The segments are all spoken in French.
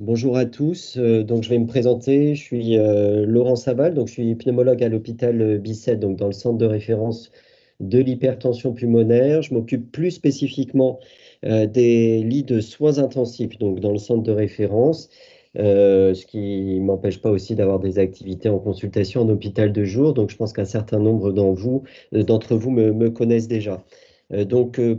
Bonjour à tous. Donc, je vais me présenter. Je suis Laurent Saval, donc je suis pneumologue à l'hôpital Bicêtre, donc dans le centre de référence de l'hypertension pulmonaire. Je m'occupe plus spécifiquement des lits de soins intensifs, donc dans le centre de référence, ce qui ne m'empêche pas aussi d'avoir des activités en consultation en hôpital de jour. Donc, je pense qu'un certain nombre d'entre vous me connaissent déjà.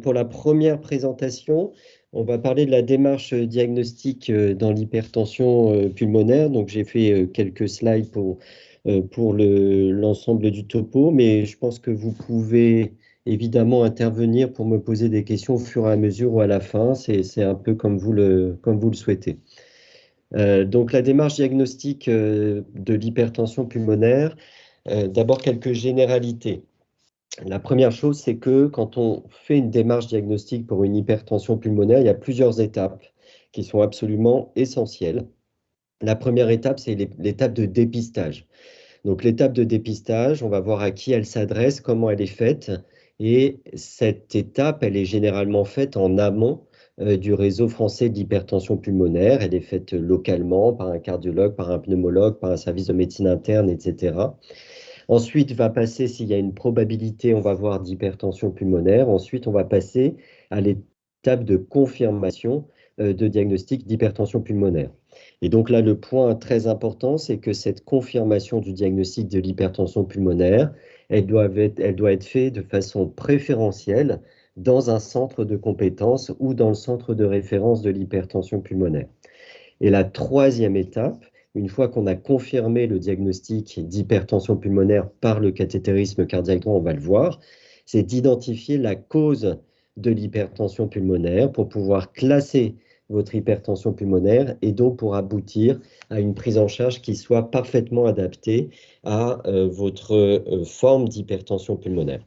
Pour la première présentation, on va parler de la démarche diagnostique dans l'hypertension pulmonaire. Donc, j'ai fait quelques slides pour l'ensemble du topo, mais je pense que vous pouvez évidemment intervenir pour me poser des questions au fur et à mesure ou à la fin. C'est un peu comme vous le souhaitez. Donc, la démarche diagnostique de l'hypertension pulmonaire, d'abord quelques généralités. La première chose, c'est que quand on fait une démarche diagnostique pour une hypertension pulmonaire, il y a plusieurs étapes qui sont absolument essentielles. La première étape, c'est l'étape de dépistage. Donc, l'étape de dépistage, on va voir à qui elle s'adresse, comment elle est faite. Et cette étape, elle est généralement faite en amont du réseau français d'hypertension pulmonaire. Elle est faite localement par un cardiologue, par un pneumologue, par un service de médecine interne, etc. Ensuite, va passer, s'il y a une probabilité, on va voir d'hypertension pulmonaire. Ensuite, on va passer à l'étape de confirmation de diagnostic d'hypertension pulmonaire. Et donc là, le point très important, c'est que cette confirmation du diagnostic de l'hypertension pulmonaire, elle doit être faite de façon préférentielle dans un centre de compétences ou dans le centre de référence de l'hypertension pulmonaire. Et la troisième étape, une fois qu'on a confirmé le diagnostic d'hypertension pulmonaire par le cathétérisme cardiaque droit, on va le voir, c'est d'identifier la cause de l'hypertension pulmonaire pour pouvoir classer votre hypertension pulmonaire et donc pour aboutir à une prise en charge qui soit parfaitement adaptée à votre forme d'hypertension pulmonaire.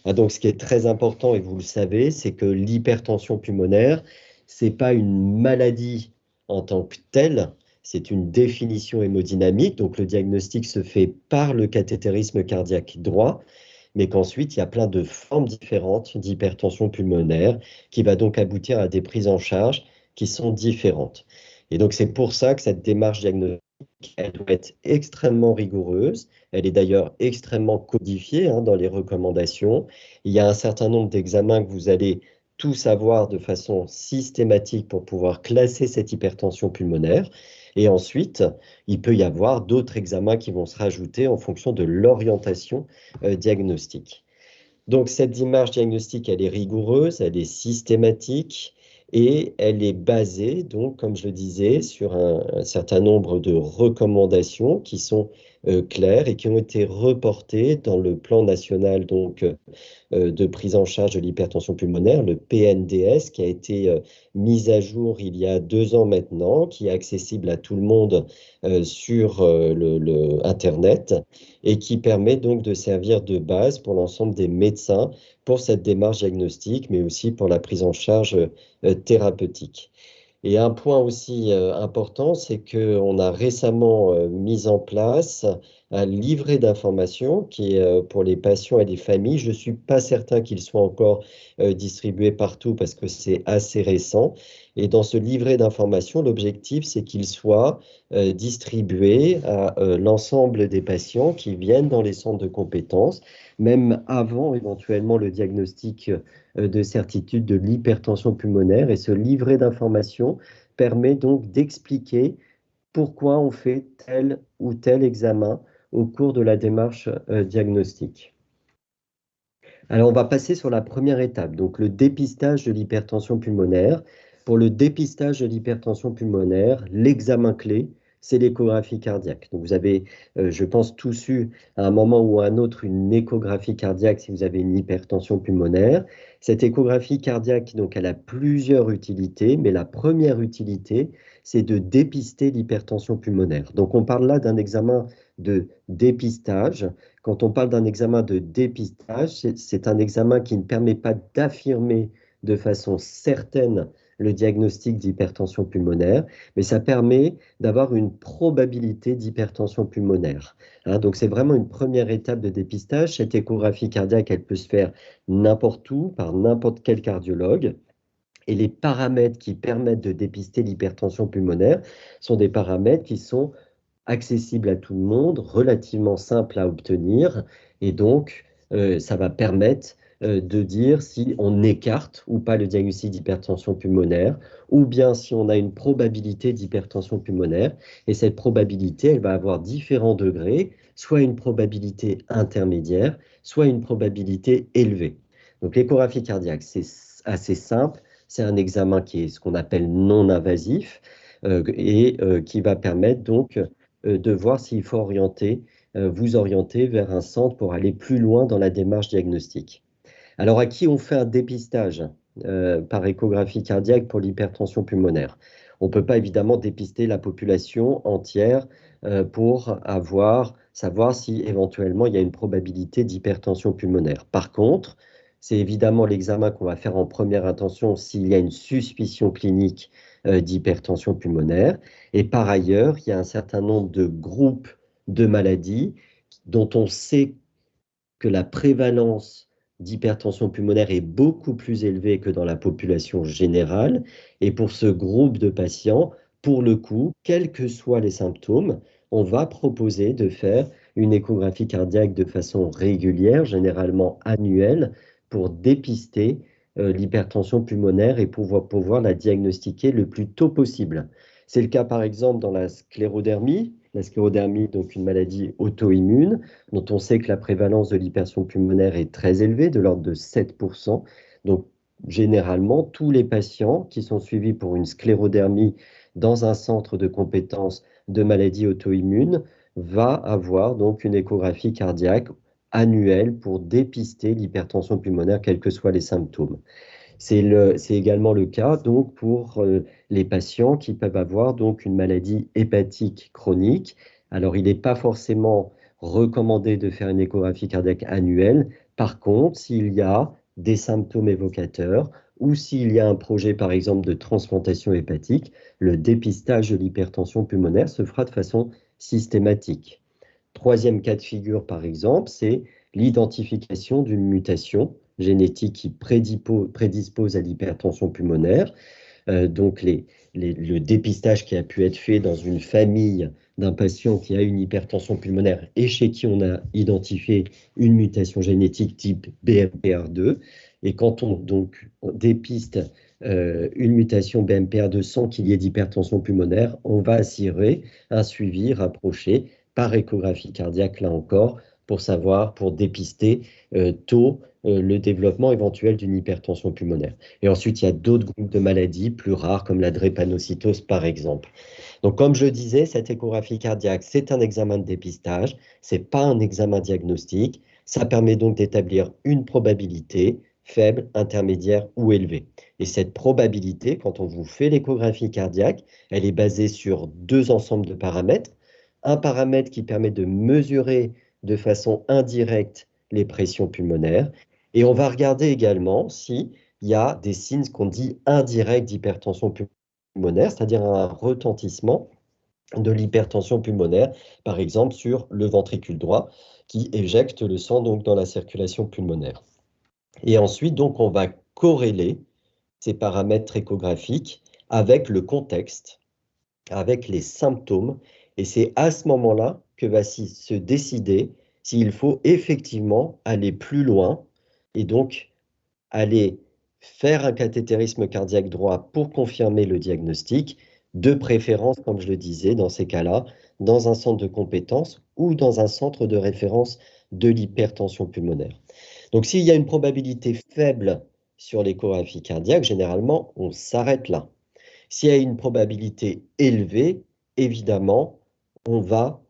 Donc, ce qui est très important, et vous le savez, c'est que l'hypertension pulmonaire, ce n'est pas une maladie en tant que telle, c'est une définition hémodynamique, donc le diagnostic se fait par le cathétérisme cardiaque droit, mais qu'ensuite il y a plein de formes différentes d'hypertension pulmonaire qui va donc aboutir à des prises en charge qui sont différentes. Et donc c'est pour ça que cette démarche diagnostique, elle doit être extrêmement rigoureuse. Elle est d'ailleurs extrêmement codifiée dans les recommandations. Il y a un certain nombre d'examens que vous allez tout savoir de façon systématique pour pouvoir classer cette hypertension pulmonaire. Et ensuite, il peut y avoir d'autres examens qui vont se rajouter en fonction de l'orientation diagnostique. Donc, cette démarche diagnostique, elle est rigoureuse, elle est systématique et elle est basée, donc, comme je le disais, sur un certain nombre de recommandations qui sont claires et qui ont été reportées dans le plan national de prise en charge de l'hypertension pulmonaire, le PNDS, qui a été mis à jour il y a 2 ans maintenant, qui est accessible à tout le monde sur Internet et qui permet donc de servir de base pour l'ensemble des médecins pour cette démarche diagnostique, mais aussi pour la prise en charge thérapeutique. Et un point aussi important, c'est qu'on a récemment mis en place un livret d'information qui est pour les patients et les familles. Je ne suis pas certain qu'il soit encore distribué partout parce que c'est assez récent. Et dans ce livret d'information, l'objectif, c'est qu'il soit distribué à l'ensemble des patients qui viennent dans les centres de compétences, même avant éventuellement le diagnostic de certitude de l'hypertension pulmonaire. Et ce livret d'information permet donc d'expliquer pourquoi on fait tel ou tel examen au cours de la démarche diagnostique. Alors, on va passer sur la première étape, donc le dépistage de l'hypertension pulmonaire. Pour le dépistage de l'hypertension pulmonaire, l'examen clé, c'est l'échographie cardiaque. Donc, vous avez, je pense, tous eu à un moment ou à un autre une échographie cardiaque si vous avez une hypertension pulmonaire. Cette échographie cardiaque, donc, elle a plusieurs utilités, mais la première utilité, c'est de dépister l'hypertension pulmonaire. Donc, on parle là d'un examen de dépistage. Quand on parle d'un examen de dépistage, c'est un examen qui ne permet pas d'affirmer de façon certaine le diagnostic d'hypertension pulmonaire, mais ça permet d'avoir une probabilité d'hypertension pulmonaire. Donc c'est vraiment une première étape de dépistage. Cette échographie cardiaque, elle peut se faire n'importe où, par n'importe quel cardiologue. Et les paramètres qui permettent de dépister l'hypertension pulmonaire sont des paramètres qui sont accessibles à tout le monde, relativement simples à obtenir. Et donc, ça va permettre de dire si on écarte ou pas le diagnostic d'hypertension pulmonaire, ou bien si on a une probabilité d'hypertension pulmonaire. Et cette probabilité, elle va avoir différents degrés, soit une probabilité intermédiaire, soit une probabilité élevée. Donc l'échographie cardiaque, c'est assez simple. C'est un examen qui est ce qu'on appelle non invasif qui va permettre donc de voir s'il faut vous orienter vers un centre pour aller plus loin dans la démarche diagnostique. Alors, à qui on fait un dépistage par échographie cardiaque pour l'hypertension pulmonaire? On ne peut pas évidemment dépister la population entière pour savoir si éventuellement il y a une probabilité d'hypertension pulmonaire. Par contre, c'est évidemment l'examen qu'on va faire en première intention s'il y a une suspicion clinique d'hypertension pulmonaire. Et par ailleurs, il y a un certain nombre de groupes de maladies dont on sait que la prévalence d'hypertension pulmonaire est beaucoup plus élevée que dans la population générale. Et pour ce groupe de patients, pour le coup, quels que soient les symptômes, on va proposer de faire une échographie cardiaque de façon régulière, généralement annuelle, pour dépister l'hypertension pulmonaire et pouvoir la diagnostiquer le plus tôt possible. C'est le cas par exemple dans la sclérodermie. La sclérodermie, donc une maladie auto-immune, dont on sait que la prévalence de l'hypertension pulmonaire est très élevée, de l'ordre de 7%. Donc, généralement, tous les patients qui sont suivis pour une sclérodermie dans un centre de compétences de maladies auto-immunes va avoir donc une échographie cardiaque annuelle pour dépister l'hypertension pulmonaire, quels que soient les symptômes. C'est également le cas donc pour les patients qui peuvent avoir donc une maladie hépatique chronique. Alors, il n'est pas forcément recommandé de faire une échographie cardiaque annuelle. Par contre, s'il y a des symptômes évocateurs ou s'il y a un projet, par exemple, de transplantation hépatique, le dépistage de l'hypertension pulmonaire se fera de façon systématique. Troisième cas de figure, par exemple, c'est l'identification d'une mutation génétique qui prédispose à l'hypertension pulmonaire. Donc, le dépistage qui a pu être fait dans une famille d'un patient qui a une hypertension pulmonaire et chez qui on a identifié une mutation génétique type BMPR2. Et quand on dépiste une mutation BMPR2 sans qu'il y ait d'hypertension pulmonaire, on va assurer un suivi rapproché par échographie cardiaque, là encore, pour dépister tôt le développement éventuel d'une hypertension pulmonaire. Et ensuite, il y a d'autres groupes de maladies plus rares, comme la drépanocytose, par exemple. Donc, comme je le disais, cette échographie cardiaque, c'est un examen de dépistage, ce n'est pas un examen diagnostique. Ça permet donc d'établir une probabilité faible, intermédiaire ou élevée. Et cette probabilité, quand on vous fait l'échographie cardiaque, elle est basée sur deux ensembles de paramètres. Un paramètre qui permet de mesurer de façon indirecte les pressions pulmonaires. Et on va regarder également s'il y a des signes qu'on dit indirects d'hypertension pulmonaire, c'est-à-dire un retentissement de l'hypertension pulmonaire, par exemple sur le ventricule droit, qui éjecte le sang donc dans la circulation pulmonaire. Et ensuite, donc, on va corréler ces paramètres échographiques avec le contexte, avec les symptômes, et c'est à ce moment-là que va se décider s'il faut effectivement aller plus loin et donc aller faire un cathétérisme cardiaque droit pour confirmer le diagnostic, de préférence, comme je le disais, dans ces cas-là, dans un centre de compétences ou dans un centre de référence de l'hypertension pulmonaire. Donc, s'il y a une probabilité faible sur l'échographie cardiaque, généralement, on s'arrête là. S'il y a une probabilité élevée, évidemment, on va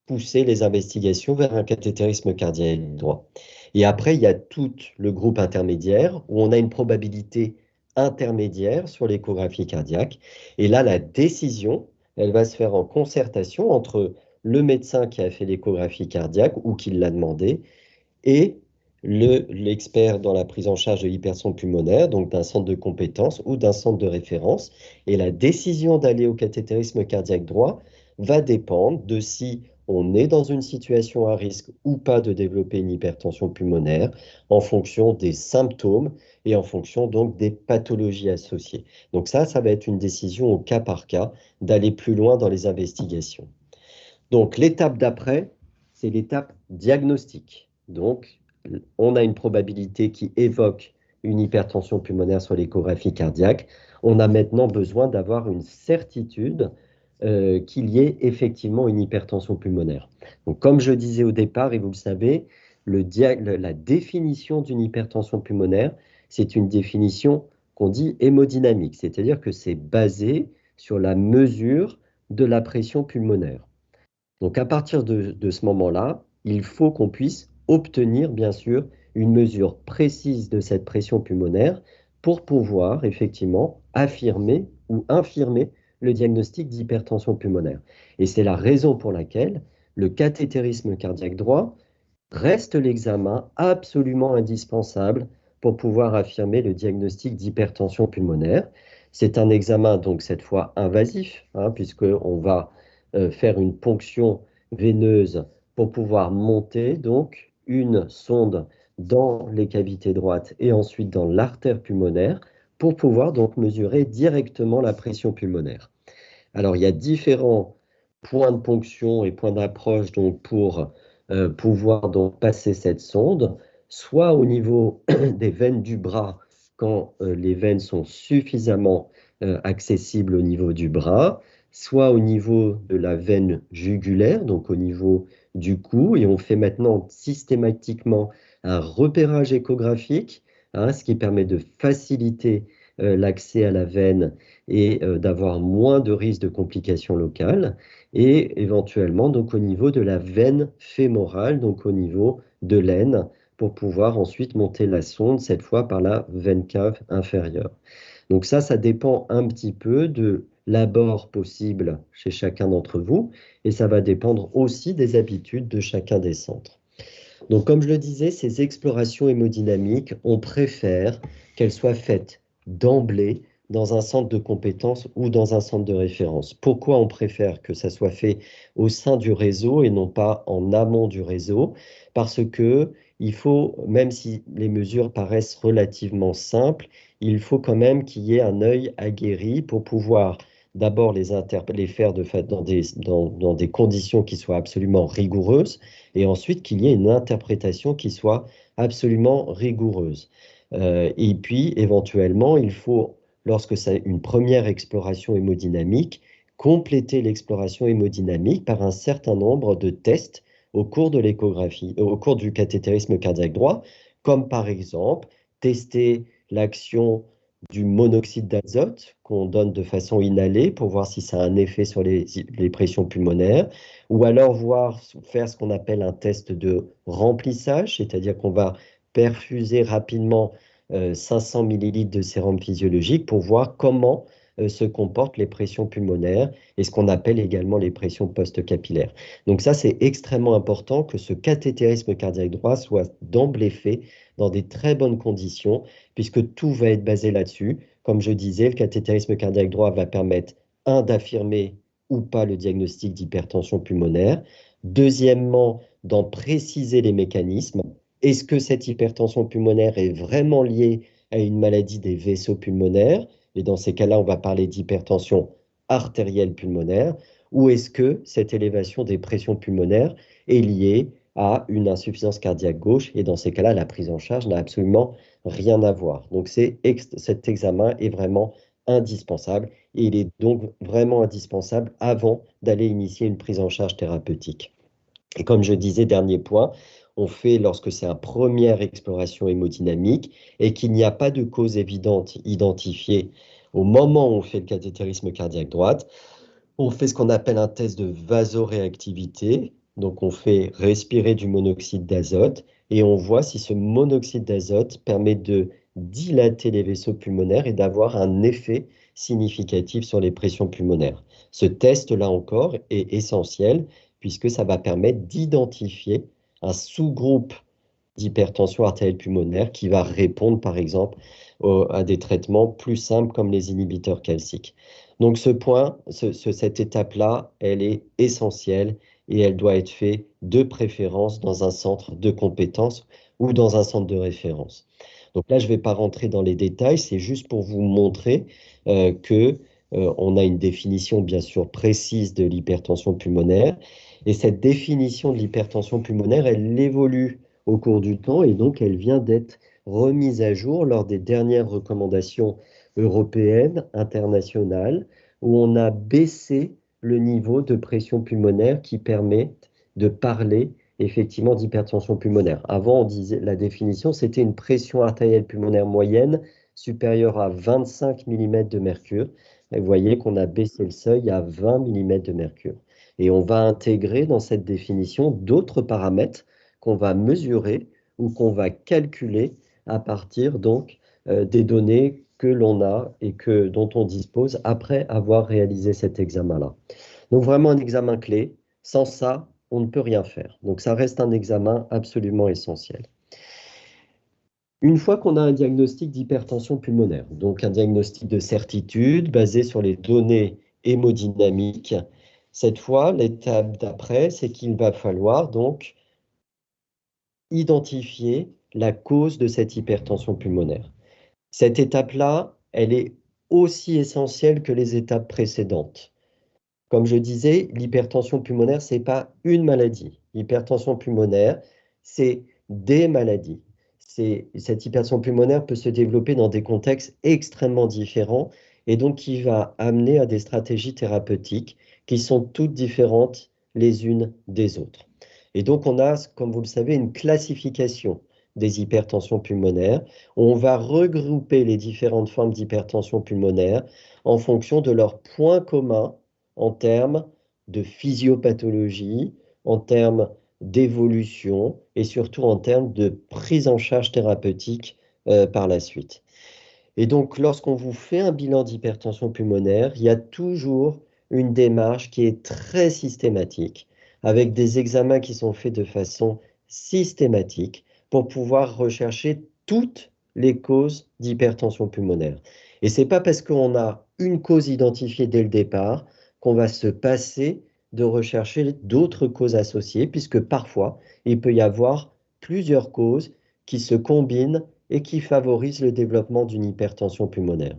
pousser les investigations vers un cathétérisme cardiaque droit. Et après, il y a tout le groupe intermédiaire où on a une probabilité intermédiaire sur l'échographie cardiaque. Et là, la décision, elle va se faire en concertation entre le médecin qui a fait l'échographie cardiaque ou qui l'a demandé et l'expert dans la prise en charge de l'hypertension pulmonaire, donc d'un centre de compétences ou d'un centre de référence. Et la décision d'aller au cathétérisme cardiaque droit va dépendre de si on est dans une situation à risque ou pas de développer une hypertension pulmonaire en fonction des symptômes et en fonction donc des pathologies associées. Donc ça va être une décision au cas par cas d'aller plus loin dans les investigations. Donc l'étape d'après, c'est l'étape diagnostique. Donc on a une probabilité qui évoque une hypertension pulmonaire sur l'échographie cardiaque. On a maintenant besoin d'avoir une certitude qu'il y ait effectivement une hypertension pulmonaire. Donc, comme je disais au départ, et vous le savez, la définition d'une hypertension pulmonaire, c'est une définition qu'on dit hémodynamique, c'est-à-dire que c'est basé sur la mesure de la pression pulmonaire. Donc, à partir de ce moment-là, il faut qu'on puisse obtenir, bien sûr, une mesure précise de cette pression pulmonaire pour pouvoir effectivement affirmer ou infirmer le diagnostic d'hypertension pulmonaire. Et c'est la raison pour laquelle le cathétérisme cardiaque droit reste l'examen absolument indispensable pour pouvoir affirmer le diagnostic d'hypertension pulmonaire. C'est un examen, donc cette fois invasif, puisqu'on va faire une ponction veineuse pour pouvoir monter donc une sonde dans les cavités droites et ensuite dans l'artère pulmonaire pour pouvoir donc mesurer directement la pression pulmonaire. Alors, il y a différents points de ponction et points d'approche donc pour pouvoir donc passer cette sonde, soit au niveau des veines du bras, quand les veines sont suffisamment accessibles au niveau du bras, soit au niveau de la veine jugulaire, donc au niveau du cou, et on fait maintenant systématiquement un repérage échographique, ce qui permet de faciliter l'accès à la veine et d'avoir moins de risques de complications locales, et éventuellement donc au niveau de la veine fémorale, donc au niveau de l'aine, pour pouvoir ensuite monter la sonde, cette fois par la veine cave inférieure. Donc ça dépend un petit peu de l'abord possible chez chacun d'entre vous, et ça va dépendre aussi des habitudes de chacun des centres. Donc comme je le disais, ces explorations hémodynamiques, on préfère qu'elles soient faites d'emblée dans un centre de compétences ou dans un centre de référence. Pourquoi on préfère que ça soit fait au sein du réseau et non pas en amont du réseau? Parce que il faut, même si les mesures paraissent relativement simples, il faut quand même qu'il y ait un œil aguerri pour pouvoir d'abord les faire dans des conditions qui soient absolument rigoureuses et ensuite qu'il y ait une interprétation qui soit absolument rigoureuse. Et puis, éventuellement, il faut, lorsque c'est une première exploration hémodynamique, compléter l'exploration hémodynamique par un certain nombre de tests au cours de l'échographie, au cours du cathétérisme cardiaque droit, comme par exemple tester l'action du monoxyde d'azote qu'on donne de façon inhalée pour voir si ça a un effet sur les pressions pulmonaires, ou alors faire ce qu'on appelle un test de remplissage, c'est-à-dire qu'on va perfuser rapidement 500 millilitres de sérum physiologique pour voir comment se comportent les pressions pulmonaires et ce qu'on appelle également les pressions post-capillaires. Donc ça, c'est extrêmement important que ce cathétérisme cardiaque droit soit d'emblée fait dans des très bonnes conditions, puisque tout va être basé là-dessus. Comme je disais, le cathétérisme cardiaque droit va permettre, d'affirmer ou pas le diagnostic d'hypertension pulmonaire. Deuxièmement, d'en préciser les mécanismes. Est-ce que cette hypertension pulmonaire est vraiment liée à une maladie des vaisseaux pulmonaires? Et dans ces cas-là, on va parler d'hypertension artérielle pulmonaire. Ou est-ce que cette élévation des pressions pulmonaires est liée à une insuffisance cardiaque gauche? Et dans ces cas-là, la prise en charge n'a absolument rien à voir. Donc cet examen est vraiment indispensable et il est donc vraiment indispensable avant d'aller initier une prise en charge thérapeutique. Et comme je disais, dernier point, on fait lorsque c'est une première exploration hémodynamique et qu'il n'y a pas de cause évidente identifiée au moment où on fait le cathétérisme cardiaque droite, on fait ce qu'on appelle un test de vasoréactivité. Donc, on fait respirer du monoxyde d'azote et on voit si ce monoxyde d'azote permet de dilater les vaisseaux pulmonaires et d'avoir un effet significatif sur les pressions pulmonaires. Ce test, là encore, est essentiel puisque ça va permettre d'identifier un sous-groupe d'hypertension artérielle pulmonaire qui va répondre, par exemple, à des traitements plus simples comme les inhibiteurs calciques. Donc cette étape-là, elle est essentielle et elle doit être faite de préférence dans un centre de compétences ou dans un centre de référence. Donc là, je ne vais pas rentrer dans les détails, c'est juste pour vous montrer que on a une définition bien sûr précise de l'hypertension pulmonaire. Et cette définition de l'hypertension pulmonaire, elle évolue au cours du temps et donc elle vient d'être remise à jour lors des dernières recommandations européennes, internationales, où on a baissé le niveau de pression pulmonaire qui permet de parler effectivement d'hypertension pulmonaire. Avant, on disait la définition, c'était une pression artérielle pulmonaire moyenne supérieure à 25 mm de mercure. Et vous voyez qu'on a baissé le seuil à 20 mm de mercure. Et on va intégrer dans cette définition d'autres paramètres qu'on va mesurer ou qu'on va calculer à partir donc des données que l'on a et dont on dispose après avoir réalisé cet examen-là. Donc vraiment un examen clé. Sans ça, on ne peut rien faire. Donc ça reste un examen absolument essentiel. Une fois qu'on a un diagnostic d'hypertension pulmonaire, donc un diagnostic de certitude basé sur les données hémodynamiques, cette fois, l'étape d'après, c'est qu'il va falloir donc identifier la cause de cette hypertension pulmonaire. Cette étape-là, elle est aussi essentielle que les étapes précédentes. Comme je disais, l'hypertension pulmonaire, ce n'est pas une maladie. L'hypertension pulmonaire, c'est des maladies. Cette hypertension pulmonaire peut se développer dans des contextes extrêmement différents et donc qui va amener à des stratégies thérapeutiques qui sont toutes différentes les unes des autres. Et donc, on a, comme vous le savez, une classification des hypertensions pulmonaires. On va regrouper les différentes formes d'hypertension pulmonaire en fonction de leurs points communs en termes de physiopathologie, en termes d'évolution et surtout en termes de prise en charge thérapeutique par la suite. Et donc, lorsqu'on vous fait un bilan d'hypertension pulmonaire, il y a toujours une démarche qui est très systématique, avec des examens qui sont faits de façon systématique pour pouvoir rechercher toutes les causes d'hypertension pulmonaire. Et ce n'est pas parce qu'on a une cause identifiée dès le départ qu'on va se passer de rechercher d'autres causes associées, puisque parfois, il peut y avoir plusieurs causes qui se combinent et qui favorisent le développement d'une hypertension pulmonaire.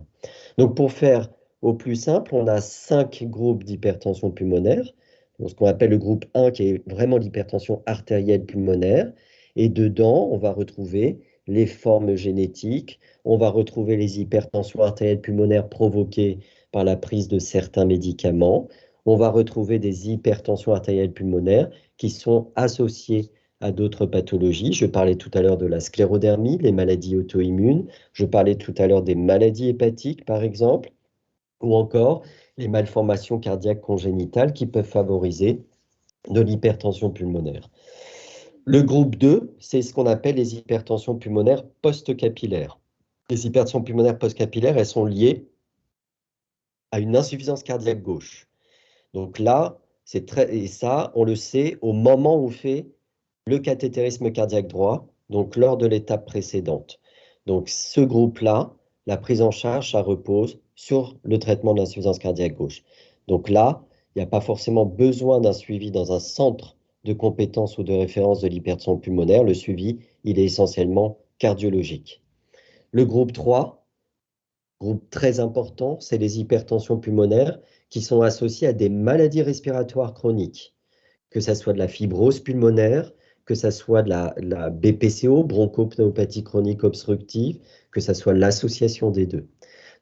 Donc, pour faire au plus simple, on a 5 groupes d'hypertension pulmonaire. Donc, ce qu'on appelle le groupe 1, qui est vraiment l'hypertension artérielle pulmonaire. Et dedans, on va retrouver les formes génétiques, on va retrouver les hypertensions artérielles pulmonaires provoquées par la prise de certains médicaments. On va retrouver des hypertensions artérielles pulmonaires qui sont associées à d'autres pathologies. Je parlais tout à l'heure de la sclérodermie, les maladies auto-immunes. Je parlais tout à l'heure des maladies hépatiques, par exemple, ou encore les malformations cardiaques congénitales qui peuvent favoriser de l'hypertension pulmonaire. Le groupe 2, c'est ce qu'on appelle les hypertensions pulmonaires post-capillaires. Les hypertensions pulmonaires post-capillaires, elles sont liées à une insuffisance cardiaque gauche. Donc là, et ça, on le sait au moment où on fait le cathétérisme cardiaque droit, donc lors de l'étape précédente. Donc ce groupe-là, la prise en charge, ça repose sur le traitement de l'insuffisance cardiaque gauche. Donc là, il n'y a pas forcément besoin d'un suivi dans un centre de compétences ou de référence de l'hypertension pulmonaire. Le suivi, il est essentiellement cardiologique. Le groupe 3, groupe très important, c'est les hypertensions pulmonaires qui sont associées à des maladies respiratoires chroniques, que ce soit de la fibrose pulmonaire, que ce soit de la BPCO, bronchopneumopathie chronique obstructive, que ce soit l'association des deux.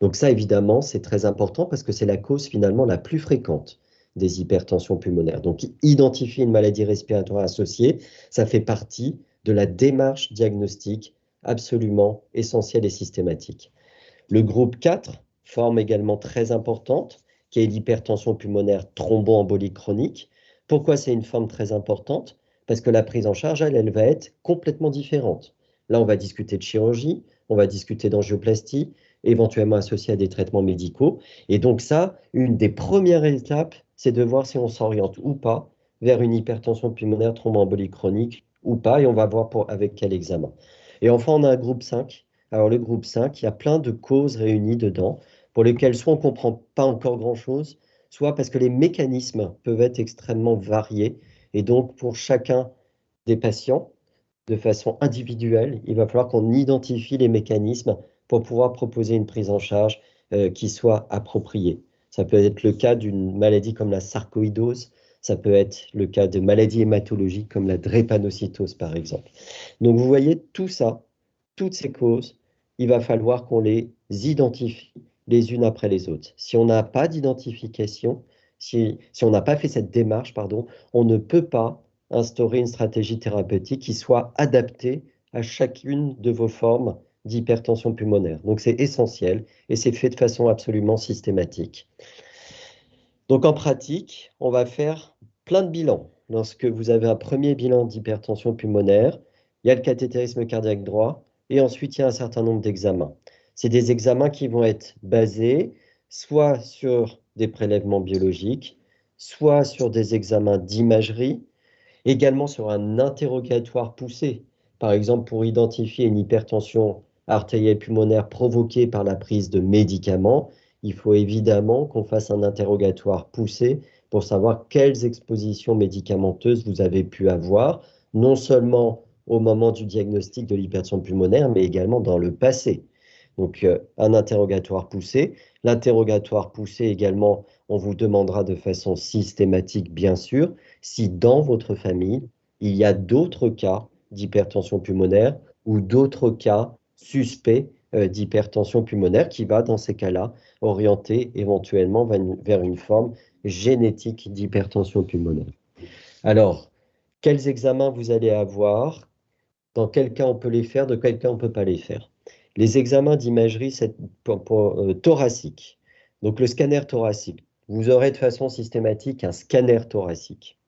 Donc ça, évidemment, c'est très important parce que c'est la cause finalement la plus fréquente des hypertensions pulmonaires. Donc identifier une maladie respiratoire associée, ça fait partie de la démarche diagnostique absolument essentielle et systématique. Le groupe 4, forme également très importante, qui est l'hypertension pulmonaire thromboembolique chronique. Pourquoi c'est une forme très importante? Parce que la prise en charge, elle va être complètement différente. Là, on va discuter de chirurgie, on va discuter d'angioplastie, éventuellement associé à des traitements médicaux. Et donc ça, une des premières étapes, c'est de voir si on s'oriente ou pas vers une hypertension pulmonaire thromboembolique chronique ou pas, et on va voir avec quel examen. Et enfin, on a un groupe 5. Alors le groupe 5, il y a plein de causes réunies dedans, pour lesquelles soit on ne comprend pas encore grand-chose, soit parce que les mécanismes peuvent être extrêmement variés Et donc, pour chacun des patients, de façon individuelle, il va falloir qu'on identifie les mécanismes pour pouvoir proposer une prise en charge qui soit appropriée. Ça peut être le cas d'une maladie comme la sarcoïdose, ça peut être le cas de maladies hématologiques comme la drépanocytose, par exemple. Donc, vous voyez, tout ça, toutes ces causes, il va falloir qu'on les identifie les unes après les autres. Si on n'a pas d'identification, si on n'a pas fait cette démarche, pardon, on ne peut pas instaurer une stratégie thérapeutique qui soit adaptée à chacune de vos formes d'hypertension pulmonaire. Donc c'est essentiel et c'est fait de façon absolument systématique. Donc en pratique, on va faire plein de bilans. Lorsque vous avez un premier bilan d'hypertension pulmonaire, il y a le cathétérisme cardiaque droit et ensuite il y a un certain nombre d'examens. C'est des examens qui vont être basés soit sur des prélèvements biologiques, soit sur des examens d'imagerie, également sur un interrogatoire poussé, par exemple pour identifier une hypertension artérielle pulmonaire provoquée par la prise de médicaments. Il faut évidemment qu'on fasse un interrogatoire poussé pour savoir quelles expositions médicamenteuses vous avez pu avoir, non seulement au moment du diagnostic de l'hypertension pulmonaire, mais également dans le passé. Donc, un interrogatoire poussé. L'interrogatoire poussé également, on vous demandera de façon systématique, bien sûr, si dans votre famille, il y a d'autres cas d'hypertension pulmonaire ou d'autres cas suspects d'hypertension pulmonaire qui va, dans ces cas-là, orienter éventuellement vers une forme génétique d'hypertension pulmonaire. Alors, quels examens vous allez avoir? Dans quel cas on peut les faire? De quel cas on ne peut pas les faire? Les examens d'imagerie thoracique. Donc, le scanner thoracique. Vous aurez de façon systématique un scanner thoracique.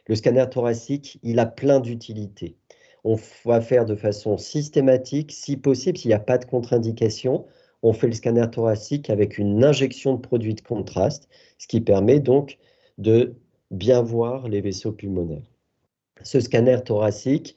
Le scanner thoracique, il a plein d'utilités. On va faire de façon systématique, si possible, s'il n'y a pas de contre-indication, on fait le scanner thoracique avec une injection de produit de contraste, ce qui permet donc de bien voir les vaisseaux pulmonaires. Ce scanner thoracique,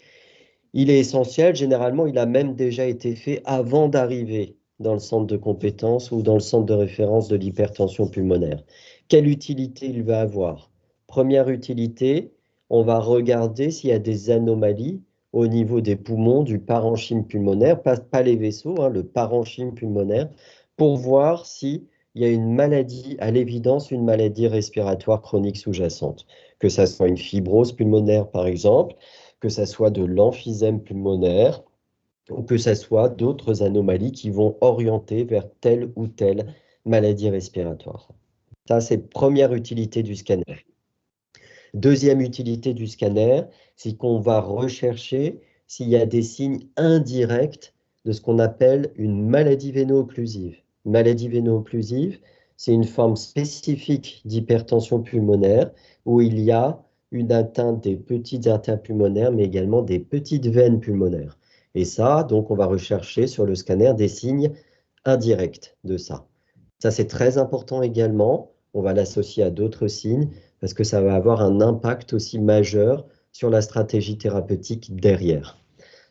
il est essentiel. Généralement, il a même déjà été fait avant d'arriver dans le centre de compétences ou dans le centre de référence de l'hypertension pulmonaire. Quelle utilité il va avoir? Première utilité, on va regarder s'il y a des anomalies au niveau des poumons, du parenchyme pulmonaire, pas les vaisseaux, hein, le parenchyme pulmonaire, pour voir s'il y a une maladie, à l'évidence, une maladie respiratoire chronique sous-jacente, que ça soit une fibrose pulmonaire, par exemple, que ça soit de l'emphysème pulmonaire ou que ça soit d'autres anomalies qui vont orienter vers telle ou telle maladie respiratoire. Ça, c'est première utilité du scanner. Deuxième utilité du scanner, c'est qu'on va rechercher s'il y a des signes indirects de ce qu'on appelle une maladie véno-occlusive. Maladie véno-occlusive, c'est une forme spécifique d'hypertension pulmonaire où il y a une atteinte des petites artères pulmonaires, mais également des petites veines pulmonaires. Et ça, donc, on va rechercher sur le scanner des signes indirects de ça. Ça, c'est très important également. On va l'associer à d'autres signes parce que ça va avoir un impact aussi majeur sur la stratégie thérapeutique derrière.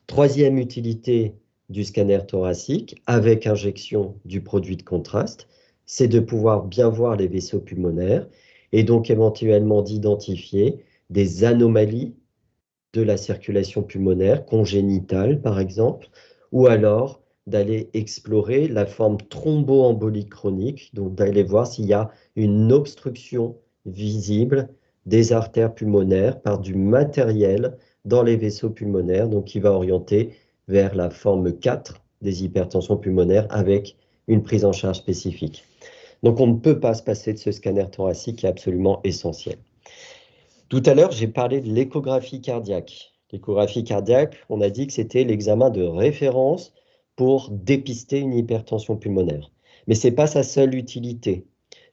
Troisième utilité du scanner thoracique avec injection du produit de contraste, c'est de pouvoir bien voir les vaisseaux pulmonaires et donc éventuellement d'identifier des anomalies de la circulation pulmonaire, congénitale par exemple, ou alors d'aller explorer la forme thromboembolique chronique, donc d'aller voir s'il y a une obstruction visible des artères pulmonaires par du matériel dans les vaisseaux pulmonaires, donc qui va orienter vers la forme 4 des hypertensions pulmonaires avec une prise en charge spécifique. Donc on ne peut pas se passer de ce scanner thoracique qui est absolument essentiel. Tout à l'heure, j'ai parlé de l'échographie cardiaque. L'échographie cardiaque, on a dit que c'était l'examen de référence pour dépister une hypertension pulmonaire. Mais ce n'est pas sa seule utilité.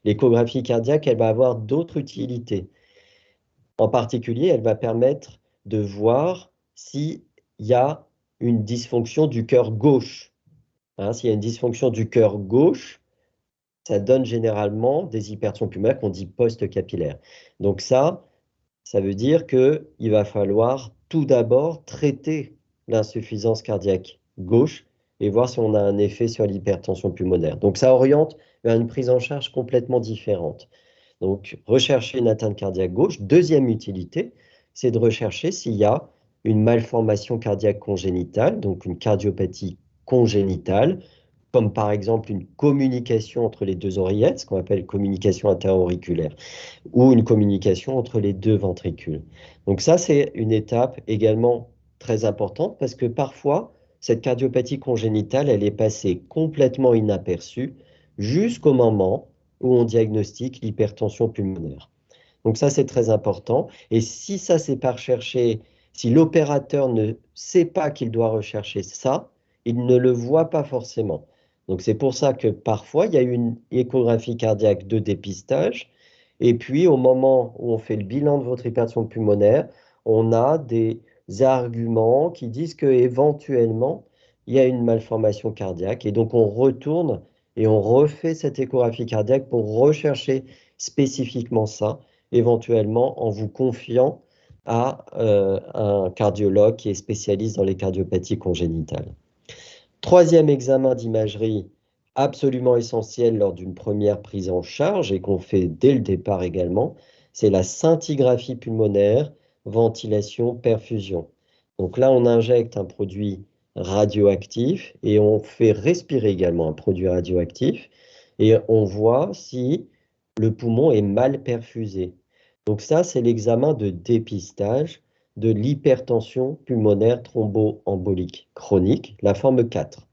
L'échographie cardiaque, elle va avoir d'autres utilités. En particulier, elle va permettre de voir s'il y a une dysfonction du cœur gauche. Hein, s'il y a une dysfonction du cœur gauche, ça donne généralement des hypertensions pulmonaires qu'on dit post-capillaires. Donc ça veut dire qu'il va falloir tout d'abord traiter l'insuffisance cardiaque gauche et voir si on a un effet sur l'hypertension pulmonaire. Donc ça oriente vers une prise en charge complètement différente. Donc rechercher une atteinte cardiaque gauche. Deuxième utilité, c'est de rechercher s'il y a une malformation cardiaque congénitale, donc une cardiopathie congénitale, comme par exemple une communication entre les deux oreillettes, ce qu'on appelle communication interauriculaire, ou une communication entre les deux ventricules. Donc ça, c'est une étape également très importante parce que parfois, cette cardiopathie congénitale, elle est passée complètement inaperçue jusqu'au moment où on diagnostique l'hypertension pulmonaire. Donc ça, c'est très important. Et si ça, c'est pas recherché, si l'opérateur ne sait pas qu'il doit rechercher ça, il ne le voit pas forcément. Donc c'est pour ça que parfois, il y a une échographie cardiaque de dépistage. Et puis, au moment où on fait le bilan de votre hypertension pulmonaire, on a des arguments qui disent que éventuellement, il y a une malformation cardiaque. Et donc, on retourne et on refait cette échographie cardiaque pour rechercher spécifiquement ça, éventuellement en vous confiant à un cardiologue qui est spécialiste dans les cardiopathies congénitales. Troisième examen d'imagerie absolument essentiel lors d'une première prise en charge et qu'on fait dès le départ également, c'est la scintigraphie pulmonaire, ventilation, perfusion. Donc là, on injecte un produit radioactif et on fait respirer également un produit radioactif et on voit si le poumon est mal perfusé. Donc ça, c'est l'examen de dépistage de l'hypertension pulmonaire thromboembolique chronique, la forme 4.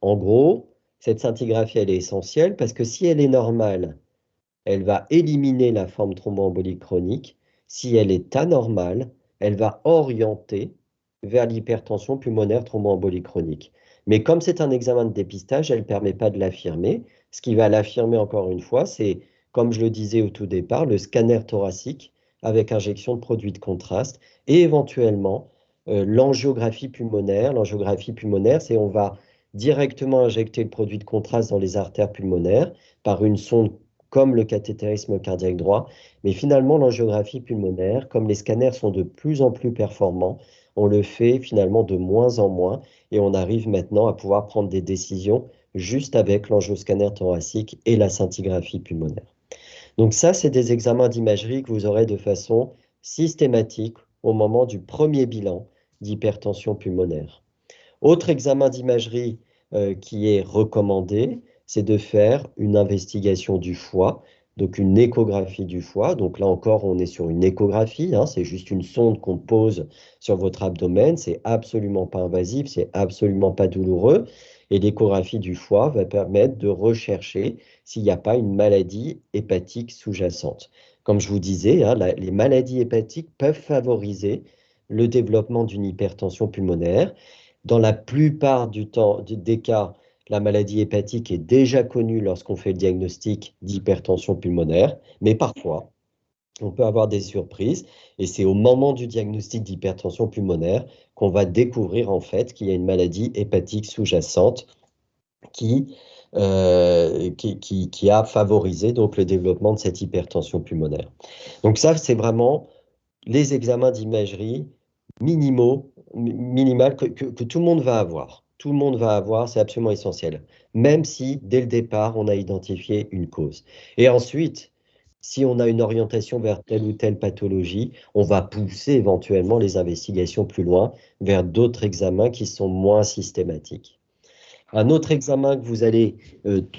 En gros, cette scintigraphie, elle est essentielle parce que si elle est normale, elle va éliminer la forme thromboembolique chronique. Si elle est anormale, elle va orienter vers l'hypertension pulmonaire thromboembolique chronique. Mais comme c'est un examen de dépistage, elle ne permet pas de l'affirmer. Ce qui va l'affirmer encore une fois, c'est, comme je le disais au tout départ, le scanner thoracique avec injection de produits de contraste et éventuellement l'angiographie pulmonaire. L'angiographie pulmonaire, c'est on va directement injecter le produit de contraste dans les artères pulmonaires par une sonde comme le cathétérisme cardiaque droit. Mais finalement, l'angiographie pulmonaire, comme les scanners sont de plus en plus performants, on le fait finalement de moins en moins et on arrive maintenant à pouvoir prendre des décisions juste avec l'angioscanner thoracique et la scintigraphie pulmonaire. Donc ça, c'est des examens d'imagerie que vous aurez de façon systématique au moment du premier bilan d'hypertension pulmonaire. Autre examen d'imagerie qui est recommandé, c'est de faire une investigation du foie, donc une échographie du foie. Donc là encore, on est sur une échographie, hein, c'est juste une sonde qu'on pose sur votre abdomen, c'est absolument pas invasif, c'est absolument pas douloureux. Et l'échographie du foie va permettre de rechercher s'il n'y a pas une maladie hépatique sous-jacente. Comme je vous disais, hein, les maladies hépatiques peuvent favoriser le développement d'une hypertension pulmonaire. Dans la plupart des cas, la maladie hépatique est déjà connue lorsqu'on fait le diagnostic d'hypertension pulmonaire, mais parfois, on peut avoir des surprises et c'est au moment du diagnostic d'hypertension pulmonaire qu'on va découvrir en fait qu'il y a une maladie hépatique sous-jacente qui, qui a favorisé donc le développement de cette hypertension pulmonaire. Donc ça, c'est vraiment les examens d'imagerie minimal que tout le monde va avoir. Tout le monde va avoir, c'est absolument essentiel. Même si, dès le départ, on a identifié une cause. Et ensuite, si on a une orientation vers telle ou telle pathologie, on va pousser éventuellement les investigations plus loin vers d'autres examens qui sont moins systématiques. Un autre examen que vous allez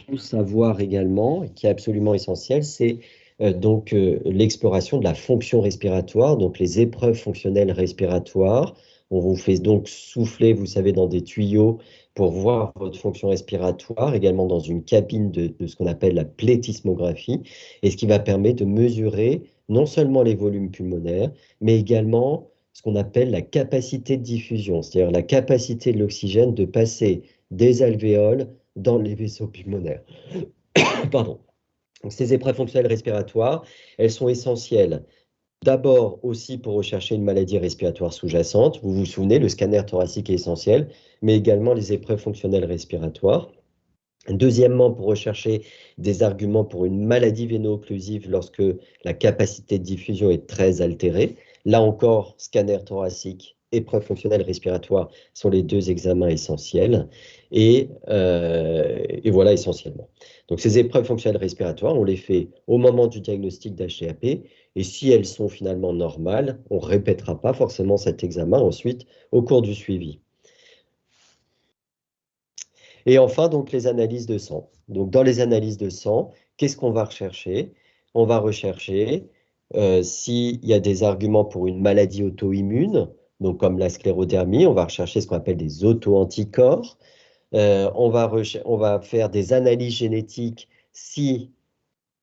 tous avoir également, et qui est absolument essentiel, c'est l'exploration de la fonction respiratoire, donc les épreuves fonctionnelles respiratoires. On vous fait donc souffler, vous savez, dans des tuyaux pour voir votre fonction respiratoire, également dans une cabine de ce qu'on appelle la plétismographie, et ce qui va permettre de mesurer non seulement les volumes pulmonaires, mais également ce qu'on appelle la capacité de diffusion, c'est-à-dire la capacité de l'oxygène de passer des alvéoles dans les vaisseaux pulmonaires. Pardon. Donc, ces épreuves fonctionnelles respiratoires, elles sont essentielles. D'abord aussi pour rechercher une maladie respiratoire sous-jacente. Vous vous souvenez, le scanner thoracique est essentiel, mais également les épreuves fonctionnelles respiratoires. Deuxièmement, pour rechercher des arguments pour une maladie véno-occlusive lorsque la capacité de diffusion est très altérée. Là encore, scanner thoracique épreuves fonctionnelles respiratoires sont les deux examens essentiels. Et voilà essentiellement. Donc ces épreuves fonctionnelles respiratoires, on les fait au moment du diagnostic d'HTAP. Et si elles sont finalement normales, on ne répétera pas forcément cet examen ensuite au cours du suivi. Et enfin, donc, les analyses de sang. Donc, dans les analyses de sang, qu'est-ce qu'on va rechercher? On va rechercher s'il y a des arguments pour une maladie auto-immune, donc comme la sclérodermie, on va rechercher ce qu'on appelle des auto-anticorps. On va faire des analyses génétiques si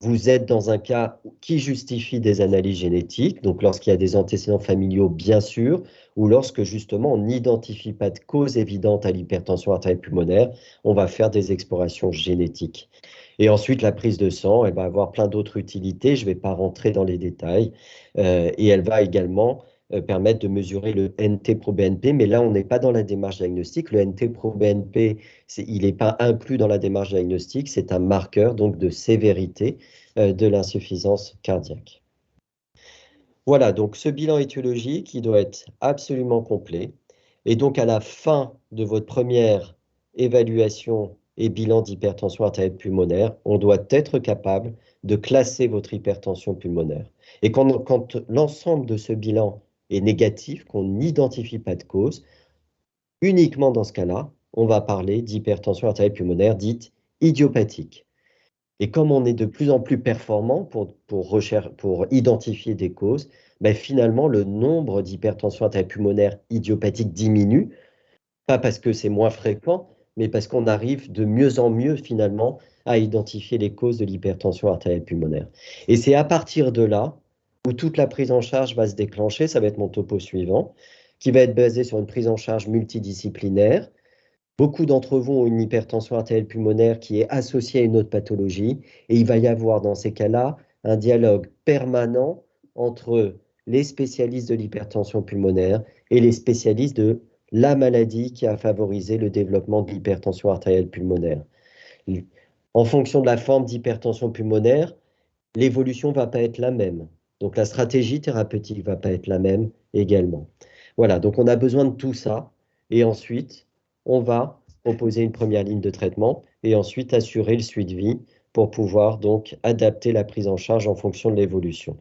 vous êtes dans un cas qui justifie des analyses génétiques, donc lorsqu'il y a des antécédents familiaux, bien sûr, ou lorsque justement on n'identifie pas de cause évidente à l'hypertension artérielle pulmonaire, on va faire des explorations génétiques. Et ensuite, la prise de sang, elle va avoir plein d'autres utilités, je ne vais pas rentrer dans les détails, et elle va également permettre de mesurer le NT-proBNP, mais là, on n'est pas dans la démarche diagnostique. Le NT-proBNP, il n'est pas inclus dans la démarche diagnostique, c'est un marqueur donc de sévérité de l'insuffisance cardiaque. Voilà, donc ce bilan étiologique, il doit être absolument complet. Et donc, à la fin de votre première évaluation et bilan d'hypertension artérielle pulmonaire, on doit être capable de classer votre hypertension pulmonaire. Et quand l'ensemble de ce bilan est négatif, qu'on n'identifie pas de cause, uniquement dans ce cas-là, on va parler d'hypertension artérielle pulmonaire dite idiopathique. Et comme on est de plus en plus performant pour identifier des causes, ben finalement, le nombre d'hypertension artérielle pulmonaire idiopathique diminue, pas parce que c'est moins fréquent, mais parce qu'on arrive de mieux en mieux finalement à identifier les causes de l'hypertension artérielle pulmonaire. Et c'est à partir de là où toute la prise en charge va se déclencher, ça va être mon topo suivant, qui va être basé sur une prise en charge multidisciplinaire. Beaucoup d'entre vous ont une hypertension artérielle pulmonaire qui est associée à une autre pathologie et il va y avoir dans ces cas-là un dialogue permanent entre les spécialistes de l'hypertension pulmonaire et les spécialistes de la maladie qui a favorisé le développement de l'hypertension artérielle pulmonaire. En fonction de la forme d'hypertension pulmonaire, l'évolution ne va pas être la même. Donc la stratégie thérapeutique ne va pas être la même également. Voilà, donc on a besoin de tout ça. Et ensuite, on va proposer une première ligne de traitement et ensuite assurer le suivi pour pouvoir donc adapter la prise en charge en fonction de l'évolution.